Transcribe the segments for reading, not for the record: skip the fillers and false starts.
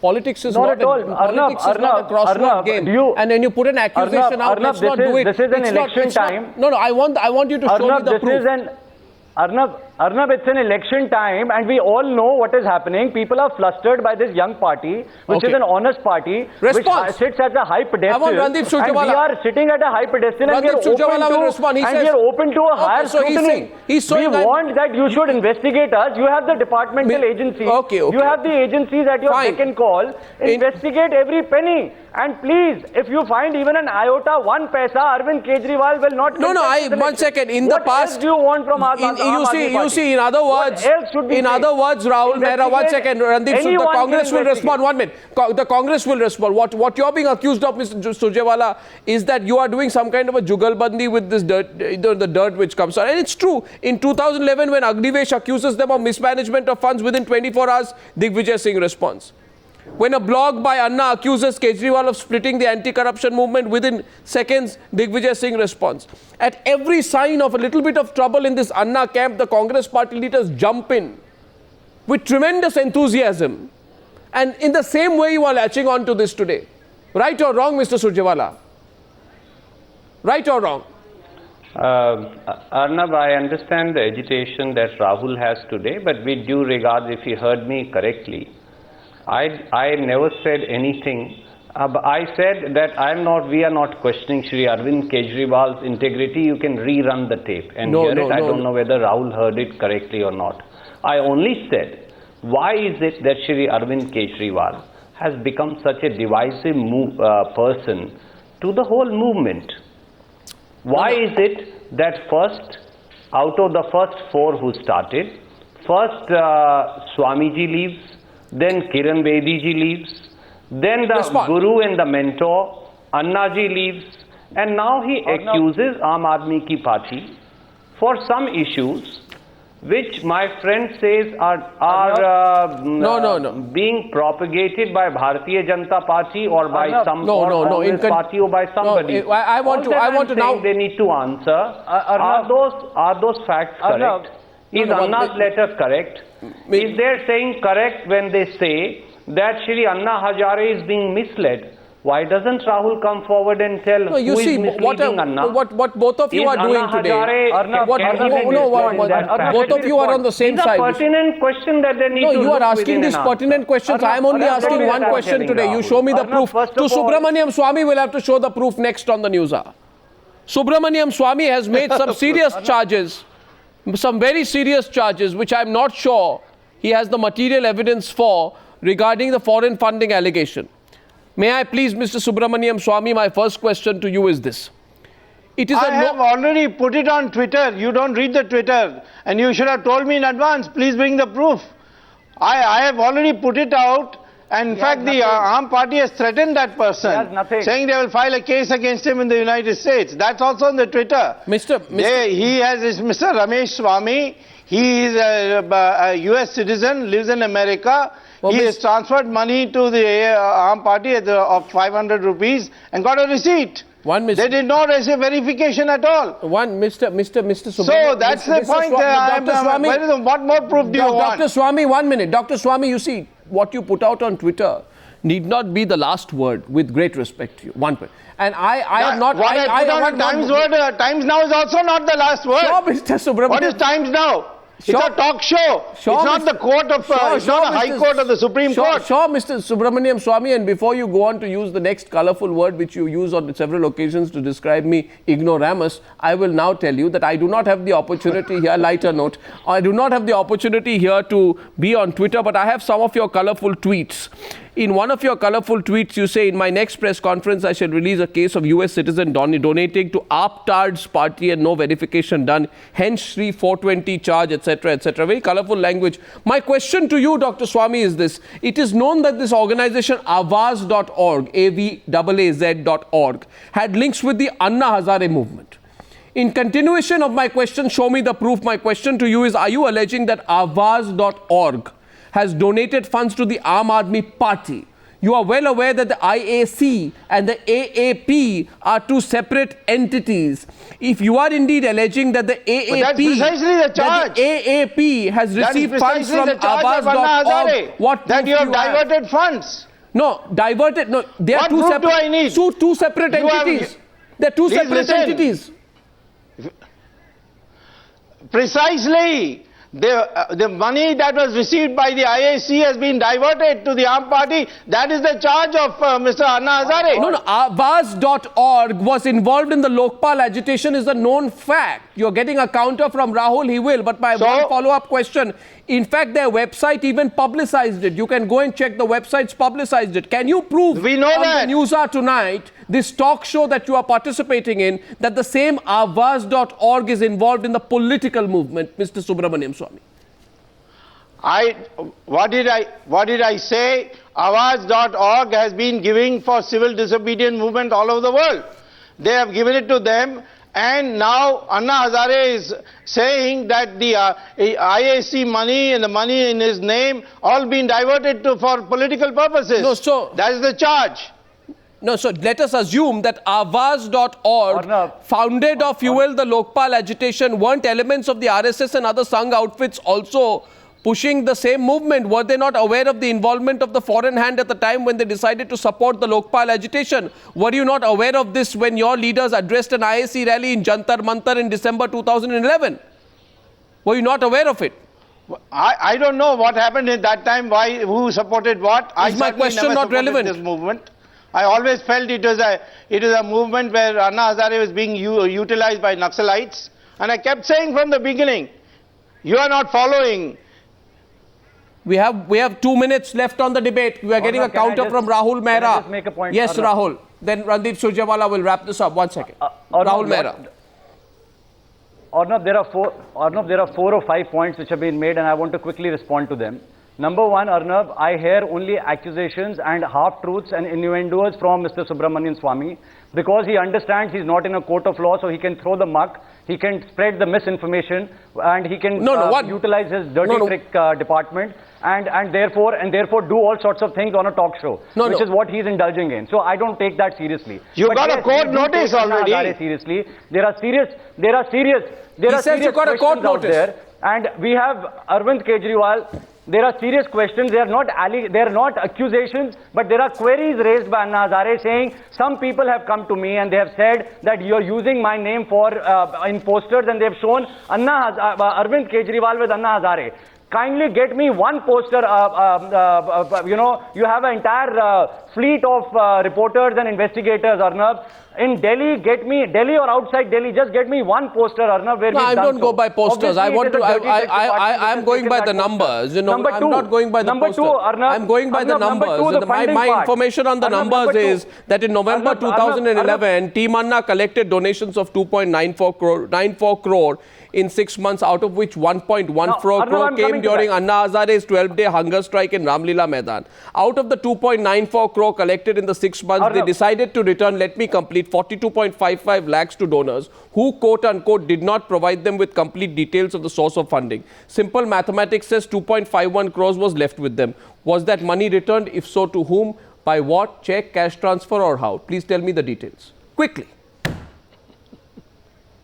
Politics is Not not at all. politics is not a crossword game. And when you put an accusation out, let's not do it. This is an election time. No, I want you to show me the proof. Arnab, it's an election time, and we all know what is happening. People are flustered by this young party, which is an honest party, which sits at a high pedestal. And we are sitting at a high pedestal, and we are open to a higher scrutiny. We want that you should investigate us. You have the departmental agencies. You have the agencies at your beck and call. Investigate every penny. And please, if you find even an iota, 1 paisa, Arvind Kejriwal will not. No, 1 second. In the past, what else do you want from us? You see. In other words, Rahul Mehra, 1 second. Randeep, the Congress will respond. 1 minute. The Congress will respond. What you're being accused of, Mr. Surjewala, is that you are doing some kind of a jugalbandi with this dirt, the dirt which comes out. And it's true. In 2011, when Agnivesh accuses them of mismanagement of funds, within 24 hours, Digvijay Singh responds. When a blog by Anna accuses Kejriwal of splitting the anti-corruption movement, within seconds, Digvijay Singh responds. At every sign of a little bit of trouble in this Anna camp, the Congress party leaders jump in with tremendous enthusiasm. And in the same way, you are latching on to this today. Right or wrong, Mr. Surjewala? Right or wrong? Arnab, I understand the agitation that Rahul has today, but with due regard, if he heard me correctly, I never said anything. I said that we are not questioning Shri Arvind Kejriwal's integrity. You can rerun the tape and hear it. I don't know whether Rahul heard it correctly or not. I only said, why is it that Shri Arvind Kejriwal has become such a divisive person to the whole movement? Why is it that out of the first 4 who started, first Swamiji leaves, then Kiran Bedi leaves, then the guru and the mentor, Annaji leaves, and now he accuses Aam Aadmi Ki Party for some issues which my friend says are being propagated by Bharatiya Janata Party or by some Congress party or by somebody. I want to now. They need to answer. Are those facts correct? Is Anna's letter correct? Is they saying correct when they say that Shri Anna Hazare is being misled? Why doesn't Rahul come forward and tell who is misleading Anna? What both of you are doing today? Both of you are on the same side. It's a pertinent question that they need to. No, you are asking these pertinent questions. I am only asking one question today. You show me the proof. To Subramaniam Swamy will have to show the proof next on the news hour. Subramaniam Swamy has made some serious charges. Some very serious charges, which I am not sure he has the material evidence for, regarding the foreign funding allegation. May I please, Mr. Subramaniam Swamy, my first question to you is this. I have already put it on Twitter. You don't read the Twitter, and you should have told me in advance. Please bring the proof. I have already put it out. And in fact, the Aam Party has threatened that person, saying they will file a case against him in the United States. That's also on the Twitter. He has Mr. Ramesh Swamy. He is a US citizen, lives in America. He has transferred money to the Aam Party of 500 rupees and got a receipt. They did not receive verification at all. Mr. Subramaniam. So that's the point. What more proof do you want? Dr. Swamy, 1 minute. Dr. Swamy, you see, what you put out on Twitter need not be the last word, with great respect to you. 1 point. And I have not. What I put on Times word, Times Now is also not the last word. Sure, Mr. Subramaniam. What is Times Now? It's a talk show. It's not the court of, it's not a high court or the Supreme Court. Sure, Mr. Subramaniam Swamy, and before you go on to use the next colourful word which you use on several occasions to describe me, ignoramus, I will now tell you that I do not have the opportunity here, lighter note, I do not have the opportunity here to be on Twitter, but I have some of your colourful tweets. In one of your colourful tweets, you say, in my next press conference, I shall release a case of US citizen donating to Aptard's party and no verification done. Hence, Shri 420 charge, etc., etc. Very colourful language. My question to you, Dr. Swamy, is this. It is known that this organization, Avaaz.org, AVAAZ.org, had links with the Anna Hazare movement. In continuation of my question, show me the proof. My question to you is, are you alleging that Avaaz.org has donated funds to the Aam Aadmi Party? You are well aware that the IAC and the AAP are two separate entities. If you are indeed alleging that the AAP has received funds from Avaaz.org, what that you have diverted funds. No, diverted. No, they are What two proof separate. do I need? Two separate entities. They're two Please separate listen. entities. Precisely. The money that was received by the IAC has been diverted to the Aam Party. That is the charge of Mr. Anna Hazare. No, Awaaz.org was involved in the Lokpal agitation is a known fact. You're getting a counter from Rahul, he will. But my one follow-up question, in fact, their website even publicized it. You can go and check the websites publicized it. Can you prove we know on that. the Newshour tonight, this talk show that you are participating in, that the same Awaaz.org is involved in the political movement, Mr. Subramaniam Swamy? What did I say? Awaaz.org has been giving for civil disobedience movement all over the world. They have given it to them, and now Anna Hazare is saying that the IAC money and the money in his name all been diverted for political purposes. No, so that is the charge. No, so let us assume that Awaaz.org, founded or fueled the Lokpal agitation, weren't elements of the RSS and other Sangh outfits also pushing the same movement? Were they not aware of the involvement of the foreign hand at the time when they decided to support the Lokpal agitation? Were you not aware of this when your leaders addressed an IAC rally in Jantar Mantar in December 2011? Were you not aware of it? I don't know what happened at that time, who supported what. Is my question not relevant? This movement. I always felt it is a movement where Anna Hazare was being utilized by Naxalites, and I kept saying from the beginning, you are not following. We have 2 minutes left on the debate. We are getting a counter from Rahul Mehra. Can I just make a point? Yes, Rahul. Then Randeep Surjewala will wrap this up. 1 second. Rahul Mehra. Arnab, there are 4 or 5 points which have been made, and I want to quickly respond to them. Number one, Arnab, I hear only accusations and half-truths and innuendos from Mr. Subramanian Swamy because he understands he's not in a court of law, so he can throw the muck, he can spread the misinformation, and he can utilize his dirty trick department and therefore do all sorts of things on a talk show, which is what he's indulging in. So I don't take that seriously. You got a court notice already. Seriously, there are serious questions out there, and we have Arvind Kejriwal. There are serious questions. They are not accusations, but there are queries raised by Anna Hazare saying some people have come to me and they have said that you are using my name for in posters, and they have shown Arvind Kejriwal with Anna Hazare. Kindly get me one poster. You have an entire fleet of reporters and investigators, Arnab. In Delhi, get me, Delhi or outside Delhi, just get me one poster, Arnab, where I don't go by posters. I'm going by the numbers. I'm not going by the poster. I'm going by the numbers. My information on the numbers is that in November 2011, Team Anna collected donations of 2.94 crore in 6 months, out of which 1.14 crore came during Anna Hazare's 12-day hunger strike in Ramlila Maidan. Out of the 2.94 crore collected in the 6 months, they decided to return, let me complete, 42.55 lakhs to donors who, quote-unquote, did not provide them with complete details of the source of funding. Simple mathematics says 2.51 crores was left with them. Was that money returned? If so, to whom? By what? Check, cash transfer, or how? Please tell me the details. Quickly.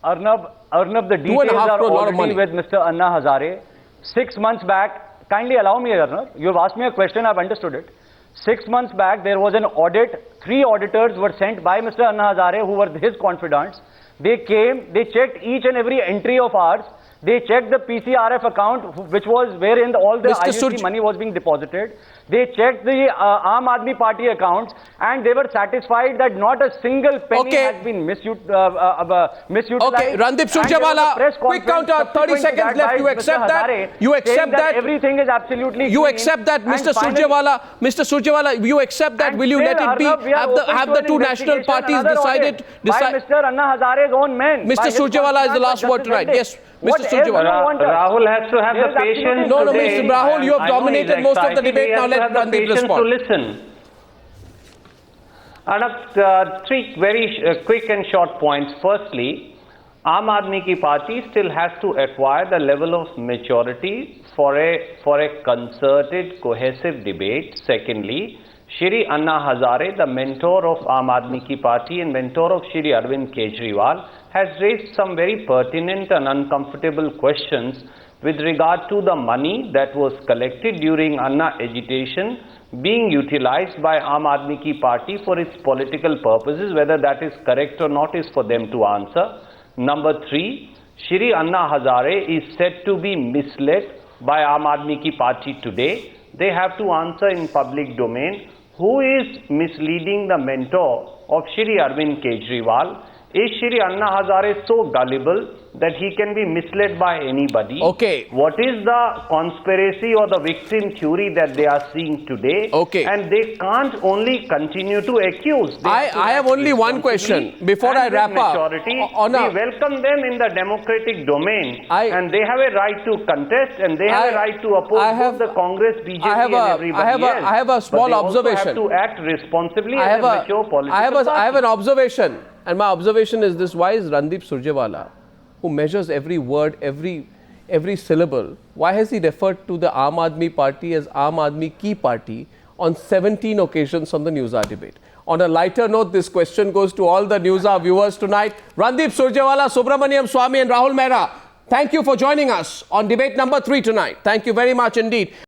Arnab, the details are already with Mr. Anna Hazare. 6 months back, kindly allow me, Arnab, you have asked me a question, I have understood it. 6 months back, there was an audit. 3 auditors were sent by Mr. Anna Hazare, who were his confidants. They came, they checked each and every entry of ours. They checked the PCRF account, which was wherein all the IUC money was being deposited. They checked the Aam Aadmi Party accounts, and they were satisfied that not a single penny has been misutilized. Okay, Randeep Surjewala, quick counter, 30 seconds left. You accept that? You accept that? Everything is absolutely You accept that, Mr. Surjewala, you accept that? Will you let it be? Have the two national parties decided? By Mr. Anna Hazare's own men. Mr. Surjewala is the last word tonight. Yes. Mr. Surjewala. Rahul has to have the patience. No, Mr. Rahul, you have dominated most of the debate. Now let Randeep respond. To listen. And 3 very quick and short points. Firstly, Aam Aadmi Ki Party still has to acquire the level of maturity for a concerted, cohesive debate. Secondly, Shri Anna Hazare, the mentor of Aam Aadmi Ki Party and mentor of Shri Arvind Kejriwal, has raised some very pertinent and uncomfortable questions with regard to the money that was collected during Anna agitation being utilized by Aam Aadmi Ki Party for its political purposes. Whether that is correct or not is for them to answer. Number 3, Shri Anna Hazare is said to be misled by Aam Aadmi Ki Party today. They have to answer in public domain. Who is misleading the mentor of Shri Arvind Kejriwal? Is Shri Anna Hazare so gullible that he can be misled by anybody? Okay. What is the conspiracy or the victim theory that they are seeing today? Okay. And they can't only continue to accuse. I have only one question before I wrap up. We welcome them in the democratic domain, and they have a right to contest, and they have a right to oppose both the Congress, BJP, and everybody else. I have a small observation. They also have to act responsibly as a mature political party. I have an observation, and my observation is this: why is Randeep Surjewala, who measures every word, every syllable, why has he referred to the Aam Aadmi Party as Aam Aadmi Ki Party on 17 occasions on the News Hour debate? On a lighter note, this question goes to all the News Hour viewers tonight. Randeep Surjewala, Subramaniam Swamy and Rahul Mehra, thank you for joining us on debate number 3 tonight. Thank you very much indeed.